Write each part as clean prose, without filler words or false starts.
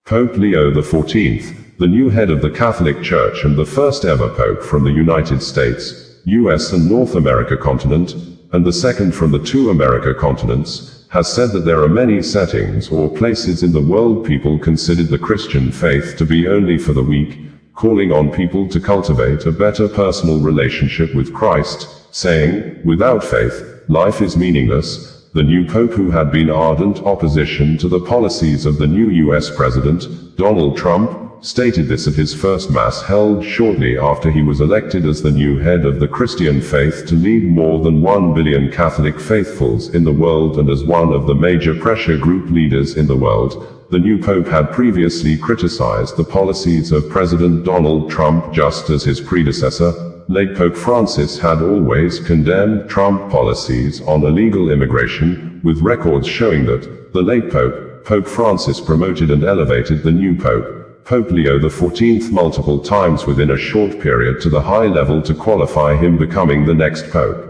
Pope Leo XIV, the new head of the Catholic Church and the first ever Pope from the United States, US and North America continent, and the second from the two America continents, has said that there are many settings or places in the world people considered the Christian faith to be only for the weak, calling on people to cultivate a better personal relationship with Christ, saying, without faith, life is meaningless. The new Pope, who had been ardent opposition to the policies of the new US President, Donald Trump, stated this at his first Mass held shortly after he was elected as the new head of the Christian faith to lead more than 1 billion Catholic faithfuls in the world and as one of the major pressure group leaders in the world. The new Pope had previously criticized the policies of President Donald Trump just as his predecessor, late Pope Francis, had always condemned Trump policies on illegal immigration, with records showing that the late Pope, Pope Francis, promoted and elevated the new Pope, Pope Leo XIV, multiple times within a short period to the high level to qualify him becoming the next Pope.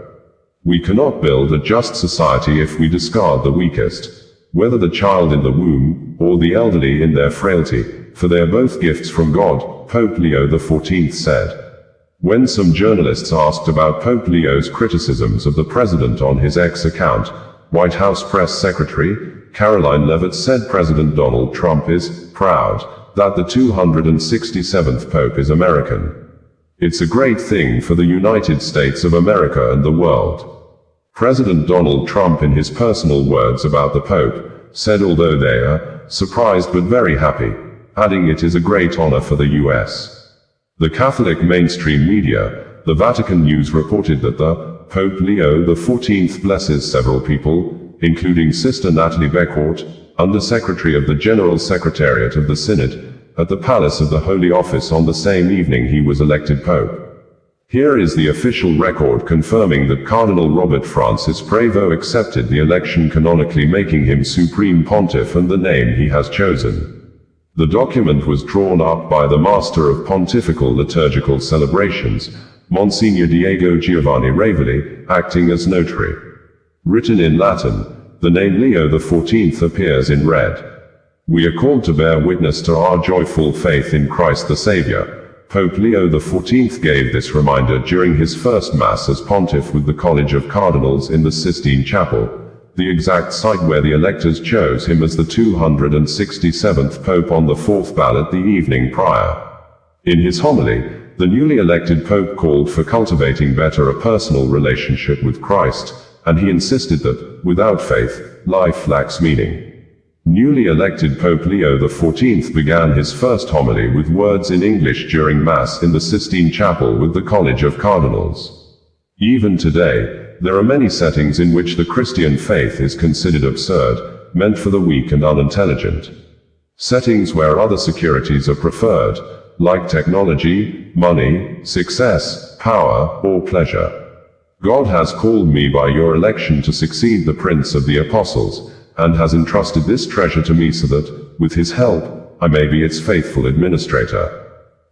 We cannot build a just society if we discard the weakest, whether the child in the womb, or the elderly in their frailty, for they are both gifts from God, Pope Leo XIV said. When some journalists asked about Pope Leo's criticisms of the president on his X account, White House Press Secretary Caroline Leavitt said President Donald Trump is proud that the 267th Pope is American. It's a great thing for the United States of America and the world. President Donald Trump, in his personal words about the Pope, said although they are surprised but very happy, adding it is a great honor for the U.S. The Catholic mainstream media, the Vatican News, reported that the Pope Leo XIV blesses several people, including Sister Natalie Beckworth, Undersecretary of the General Secretariat of the Synod, at the Palace of the Holy Office on the same evening he was elected Pope. Here is the official record confirming that Cardinal Robert Francis Prevost accepted the election, canonically making him Supreme Pontiff and the name he has chosen. The document was drawn up by the Master of Pontifical Liturgical Celebrations, Monsignor Diego Giovanni Ravelli, acting as notary. Written in Latin, the name Leo XIV appears in red. We are called to bear witness to our joyful faith in Christ the Savior. Pope Leo XIV gave this reminder during his first Mass as Pontiff with the College of Cardinals in the Sistine Chapel, the exact site where the electors chose him as the 267th Pope on the fourth ballot the evening prior. In his homily, the newly elected Pope called for cultivating better a personal relationship with Christ, and he insisted that, without faith, life lacks meaning. Newly elected Pope Leo XIV began his first homily with words in English during Mass in the Sistine Chapel with the College of Cardinals. Even today, there are many settings in which the Christian faith is considered absurd, meant for the weak and unintelligent. Settings where other securities are preferred, like technology, money, success, power, or pleasure. God has called me by your election to succeed the Prince of the Apostles, and has entrusted this treasure to me so that, with his help, I may be its faithful administrator.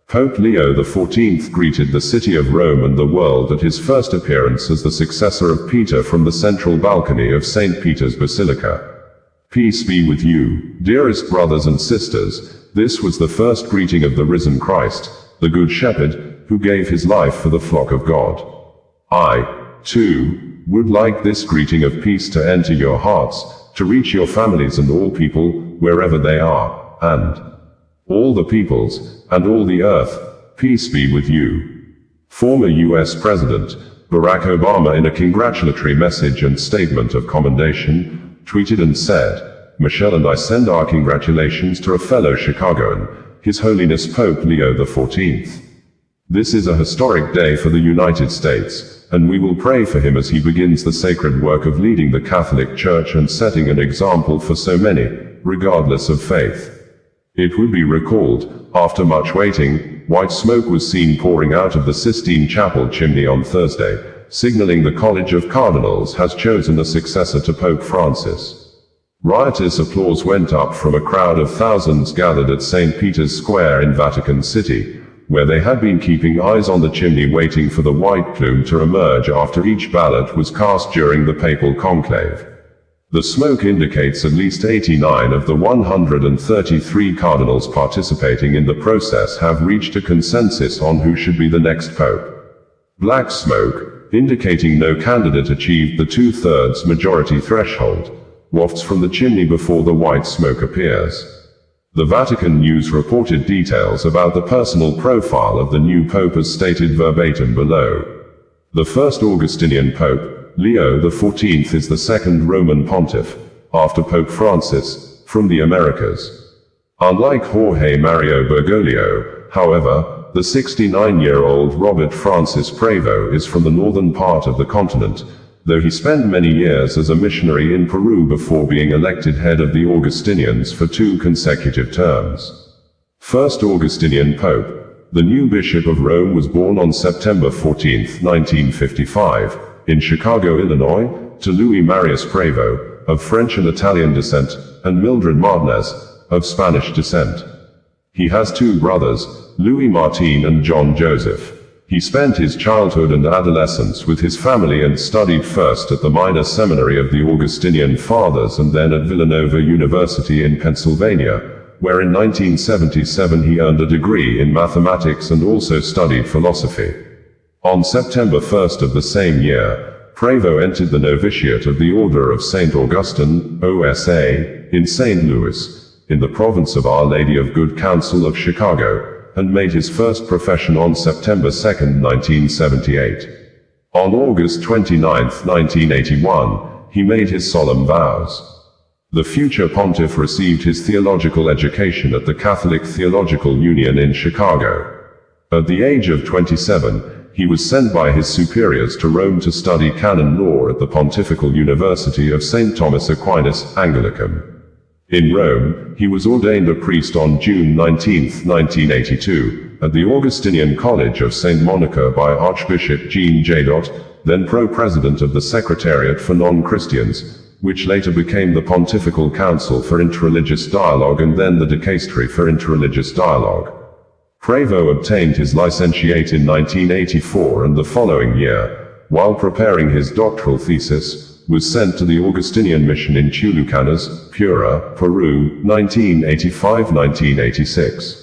Pope Leo XIV greeted the city of Rome and the world at his first appearance as the successor of Peter from the central balcony of St. Peter's Basilica. Peace be with you, dearest brothers and sisters. This was the first greeting of the risen Christ, the Good Shepherd, who gave his life for the flock of God. I, too, would like this greeting of peace to enter your hearts, to reach your families and all people, wherever they are, and all the peoples, and all the earth, peace be with you. Former U.S. President Barack Obama, in a congratulatory message and statement of commendation, tweeted and said, Michelle and I send our congratulations to a fellow Chicagoan, His Holiness Pope Leo XIV. This is a historic day for the United States, and we will pray for him as he begins the sacred work of leading the Catholic Church and setting an example for so many, regardless of faith. It would be recalled, after much waiting, white smoke was seen pouring out of the Sistine Chapel chimney on Thursday, signaling the College of Cardinals has chosen a successor to Pope Francis. Riotous applause went up from a crowd of thousands gathered at St. Peter's Square in Vatican City, where they had been keeping eyes on the chimney waiting for the white plume to emerge after each ballot was cast during the papal conclave. The smoke indicates at least 89 of the 133 cardinals participating in the process have reached a consensus on who should be the next pope. Black smoke, indicating no candidate achieved the 2/3 majority threshold, wafts from the chimney before the white smoke appears. The Vatican News reported details about the personal profile of the new pope as stated verbatim below. The first Augustinian pope, Leo XIV, is the second Roman pontiff, after Pope Francis, from the Americas. Unlike Jorge Mario Bergoglio, however, the 69-year-old Robert Francis Prevo is from the northern part of the continent, though he spent many years as a missionary in Peru before being elected head of the Augustinians for 2 consecutive terms. First Augustinian Pope. The new Bishop of Rome was born on September 14, 1955, in Chicago, Illinois, to Louis Marius Prevo, of French and Italian descent, and Mildred Martinez, of Spanish descent. He has 2 brothers, Louis Martin and John Joseph. He spent his childhood and adolescence with his family and studied first at the minor seminary of the Augustinian Fathers and then at Villanova University in Pennsylvania, where in 1977 he earned a degree in mathematics and also studied philosophy. On September 1 of the same year, Prevo entered the novitiate of the Order of St. Augustine, OSA, in St. Louis, in the province of Our Lady of Good Counsel of Chicago, and made his first profession on September 2, 1978. On August 29, 1981, he made his solemn vows. The future pontiff received his theological education at the Catholic Theological Union in Chicago. At the age of 27, he was sent by his superiors to Rome to study canon law at the Pontifical University of St. Thomas Aquinas, Anglicum. In Rome, he was ordained a priest on June 19, 1982, at the Augustinian College of St. Monica by Archbishop Jean J. then pro-president of the Secretariat for Non-Christians, which later became the Pontifical Council for Interreligious Dialogue and then the Dicastery for Interreligious Dialogue. Prevo obtained his licentiate in 1984 and the following year, while preparing his doctoral thesis, was sent to the Augustinian mission in Chulucanas, Piura, Peru, 1985-1986.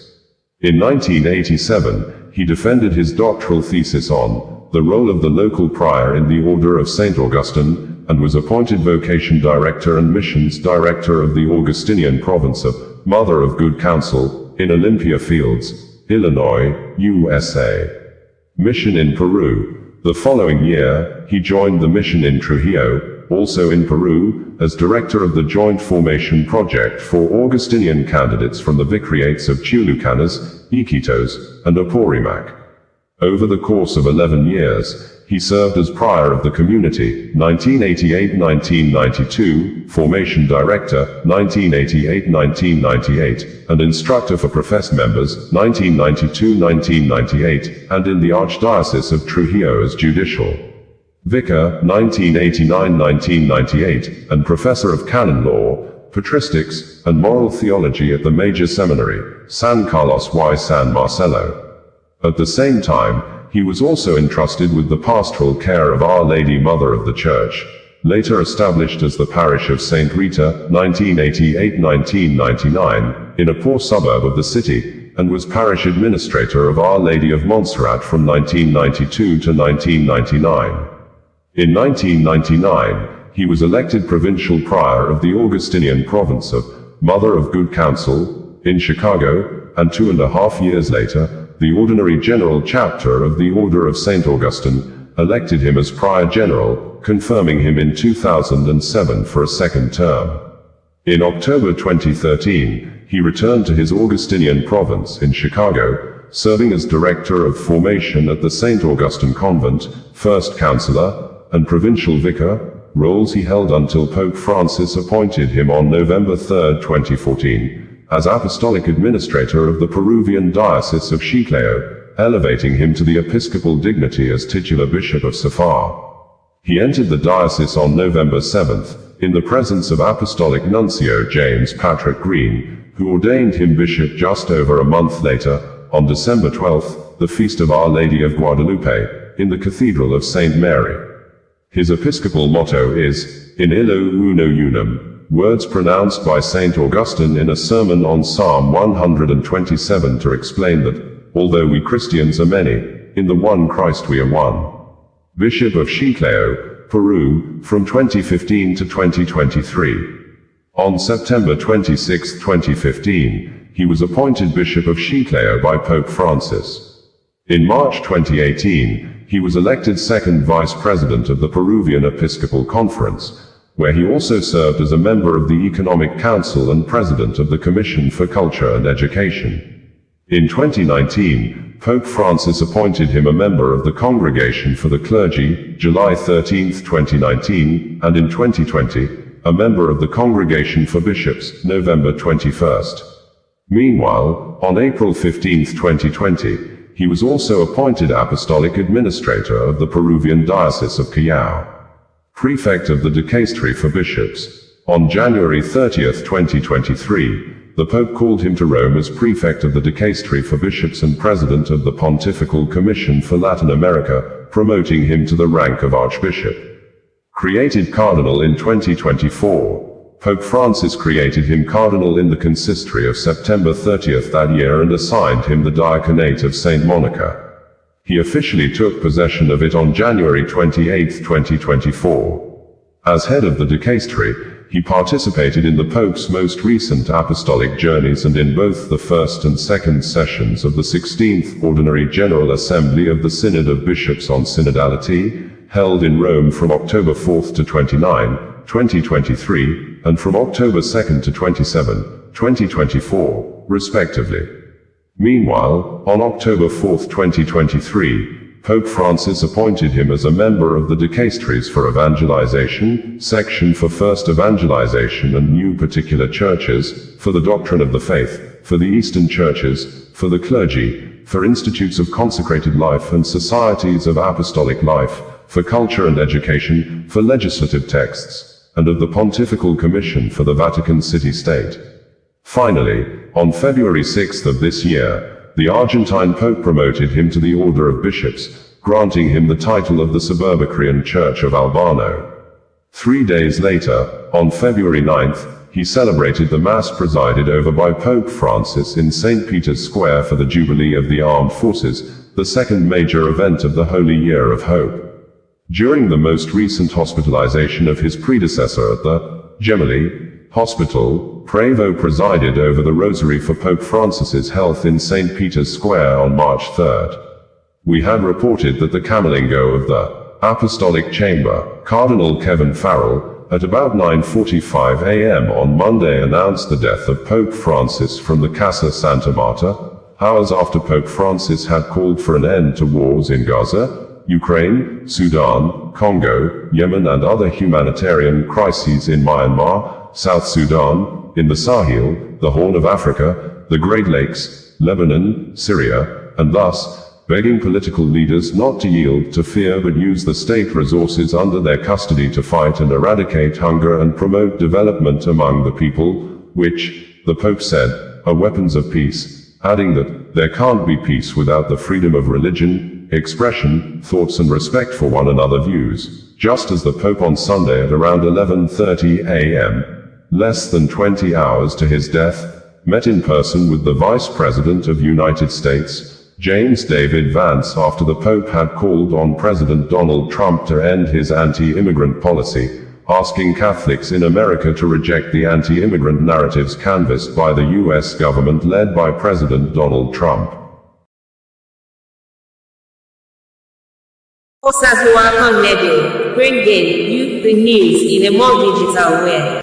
In 1987, he defended his doctoral thesis on the role of the local prior in the Order of St. Augustine, and was appointed Vocation Director and Missions Director of the Augustinian Province of Mother of Good Counsel, in Olympia Fields, Illinois, USA. Mission in Peru. The following year, he joined the mission in Trujillo, also in Peru, as director of the Joint Formation Project for Augustinian candidates from the vicariates of Chulucanas, Iquitos, and Apurimac. Over the course of 11 years, he served as prior of the community, 1988-1992, formation director, 1988-1998, and instructor for professed members, 1992-1998, and in the Archdiocese of Trujillo as judicial vicar, 1989-1998, and professor of canon law, patristics, and moral theology at the major seminary, San Carlos y San Marcelo. At the same time, he was also entrusted with the pastoral care of Our Lady Mother of the Church, later established as the parish of St. Rita, 1988-1999, in a poor suburb of the city, and was parish administrator of Our Lady of Montserrat from 1992 to 1999. In 1999, he was elected provincial prior of the Augustinian province of Mother of Good Counsel, in Chicago, and 2.5 years later, the Ordinary General Chapter of the Order of St. Augustine elected him as Prior General, confirming him in 2007 for a second term. In October 2013, he returned to his Augustinian province in Chicago, serving as Director of Formation at the St. Augustine Convent, First Counselor, and Provincial Vicar, roles he held until Pope Francis appointed him on November 3, 2014, as Apostolic Administrator of the Peruvian Diocese of Chiclayo, elevating him to the episcopal dignity as titular Bishop of Safar. He entered the diocese on November 7, in the presence of Apostolic Nuncio James Patrick Green, who ordained him bishop just over a month later, on December 12, the feast of Our Lady of Guadalupe, in the Cathedral of St. Mary. His episcopal motto is, In illo uno unum, words pronounced by St. Augustine in a sermon on Psalm 127 to explain that, although we Christians are many, in the one Christ we are one. Bishop of Chiclayo, Peru, from 2015 to 2023. On September 26, 2015, he was appointed Bishop of Chiclayo by Pope Francis. In March 2018, he was elected second vice president of the Peruvian Episcopal Conference, where he also served as a member of the Economic Council and president of the Commission for Culture and Education. In 2019, Pope Francis appointed him a member of the Congregation for the Clergy, July 13, 2019, and in 2020, a member of the Congregation for Bishops, November 21. Meanwhile, on April 15, 2020, he was also appointed Apostolic Administrator of the Peruvian Diocese of Callao, Prefect of the Dicastery for Bishops. On January 30, 2023, the Pope called him to Rome as Prefect of the Dicastery for Bishops and President of the Pontifical Commission for Latin America, promoting him to the rank of Archbishop. Created Cardinal in 2024, Pope Francis created him Cardinal in the Consistory of September 30 that year and assigned him the Diaconate of St. Monica. He officially took possession of it on January 28, 2024. As head of the Dicastery, he participated in the Pope's most recent apostolic journeys and in both the first and second sessions of the 16th Ordinary General Assembly of the Synod of Bishops on Synodality, held in Rome from October 4 to 29, 2023, and from October 2 to 27, 2024, respectively. Meanwhile, on October 4, 2023, Pope Francis appointed him as a member of the Dicasteries for Evangelization, Section for First Evangelization and New Particular Churches, for the Doctrine of the Faith, for the Eastern Churches, for the Clergy, for Institutes of Consecrated Life and Societies of Apostolic Life, for Culture and Education, for Legislative Texts, and of the Pontifical Commission for the Vatican City-State. Finally, on February 6 of this year, the Argentine Pope promoted him to the Order of Bishops, granting him the title of the Suburbicarian Church of Albano. 3 days later, on February 9, he celebrated the Mass presided over by Pope Francis in St. Peter's Square for the Jubilee of the Armed Forces, the second major event of the Holy Year of Hope. During the most recent hospitalization of his predecessor at the Gemelli Hospital, Prevo presided over the Rosary for Pope Francis's health in St. Peter's Square on March 3. We had reported that the Camerlengo of the Apostolic Chamber, Cardinal Kevin Farrell, at about 9:45 a.m. on Monday announced the death of Pope Francis from the Casa Santa Marta, hours after Pope Francis had called for an end to wars in Gaza, Ukraine, Sudan, Congo, Yemen and other humanitarian crises in Myanmar, South Sudan, in the Sahel, the Horn of Africa, the Great Lakes, Lebanon, Syria, and thus, begging political leaders not to yield to fear but use the state resources under their custody to fight and eradicate hunger and promote development among the people, which, the Pope said, are weapons of peace, adding that, there can't be peace without the freedom of religion, expression, thoughts and respect for one another views, just as the Pope on Sunday at around 11:30 a.m., less than 20 hours to his death, met in person with the Vice President of United States, James David Vance after the Pope had called on President Donald Trump to end his anti-immigrant policy, asking Catholics in America to reject the anti-immigrant narratives canvassed by the U.S. government led by President Donald Trump. Osazuwa Connect, bringing you the news in a more digital way.